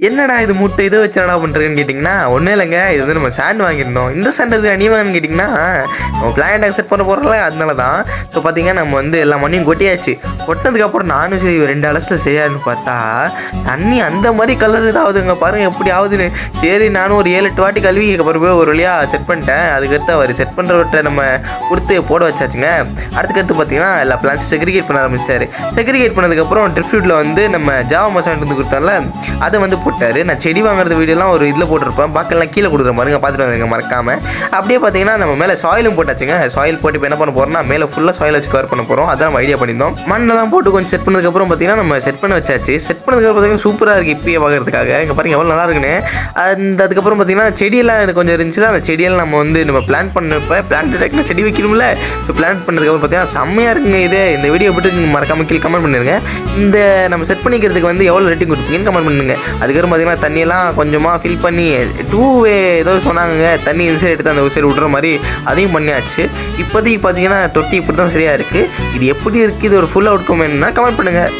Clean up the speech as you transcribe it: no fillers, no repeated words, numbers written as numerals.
என்னடா இது மூட்டை இதை வச்சு என்னடா பண்ணுறதுன்னு கேட்டிங்கன்னா ஒன்றும் இல்லைங்க. இது வந்து நம்ம சாண்ட் வாங்கியிருந்தோம். இந்த சாண்ட் இது அணிவான்னு கேட்டிங்கன்னா நம்ம பிளான் அக்செப்ட் பண்ண போகிறோம்ல, அதனால தான். ஸோ பார்த்தீங்கன்னா நம்ம வந்து எல்லா மண்ணையும் கொட்டியாச்சு. கொட்டினதுக்கப்புறம் நானும் சரி 2 அலசில் செய்யாதுன்னு பார்த்தா தண்ணி அந்த மாதிரி கலர் இதாகுதுங்க. பாருங்கள் எப்படி ஆகுதுன்னு. சரி நானும் ஒரு 7-8 வாட்டி கழுவி அப்புறம் போய் ஒரு வழியாக செட் பண்ணிட்டேன். அதுக்கடுத்து அவர் செட் பண்ணுறவர்கிட்ட நம்ம கொடுத்து போட வச்சாச்சுங்க. அடுத்துக்கடுத்து பார்த்தீங்கன்னா எல்லா பிளான்ஸ் செக்ரிகேட் பண்ண ஆரம்பிச்சார். செக்ரிகேட் பண்ணதுக்கப்புறம் ட்ரிஃப்யூட்டில் வந்து நம்ம ஜாவா மசாலா வந்து கொடுத்தால அதை வந்து போட்டார். நான் செடி வாங்குறது வீடியோலாம் ஒரு இதில் போட்டிருப்பேன். பாக்கெல்லாம் கீழே கொடுக்குற பாருங்க, பார்த்துட்டு வந்துங்க மறக்காமல். அப்படியே பார்த்தீங்கன்னா நம்ம மேலே சாயிலும் போட்டாச்சுங்க. சாயில் போட்டு இப்போ என்ன பண்ண போகிறோம்னா மேலே ஃபுல்லாக சாயில் வச்சு கவர் பண்ண போகிறோம். அதான் நம்ம ஐடியா பண்ணியிருந்தோம். மண்ணெல்லாம் போட்டு கொஞ்சம் செட் பண்ணதுக்கப்புறம் பார்த்தீங்கன்னா நம்ம செட் பண்ண வச்சாச்சு. செட் பண்ணதுக்கப்புறம் பார்த்தீங்கன்னா சூப்பராக இருக்குது இப்பயே பார்க்குறதுக்காக. இங்கே பாருங்க எவ்வளோ நல்லா இருக்குன்னு. அதுக்கப்புறம் பார்த்தீங்கன்னா செடியெல்லாம் இது கொஞ்சம் இருந்துச்சு. அந்த செடியெல்லாம் நம்ம வந்து நம்ம பிளான் பண்ணப்போ பிளான் டேரக்டாக செடி வைக்கணும்ல. ஸோ பிளான் பண்ணதுக்கப்புறம் பார்த்தீங்கன்னா செம்மையாக இருக்குங்க. இது இந்த வீடியோ போட்டு மறக்காமல் கீழே கமெண்ட் பண்ணிடுங்க. இந்த நம்ம செட் பண்ணிக்கிறதுக்கு வந்து எவ்வளோ ரேட்டிங் கொடுப்பீங்கன்னு கமெண்ட் பண்ணுங்க. அதுக்கப்புறம் பார்த்தீங்கன்னா தண்ணியெல்லாம் கொஞ்சமாக ஃபில் பண்ணி 2 வே ஏதோ சொன்னாங்க, தண்ணி இந்த சைடு எடுத்து அந்த ஒரு சைடு விட்ற மாதிரி அதையும் பண்ணியாச்சு. இப்போதைக்கு பார்த்தீங்கன்னா தொட்டி இப்படி தான் சரியாக இருக்குது. இது எப்படி இருக்குது, இது ஒரு ஃபுல் அவுட்கம் வேணும்னா கமெண்ட் பண்ணுங்கள்.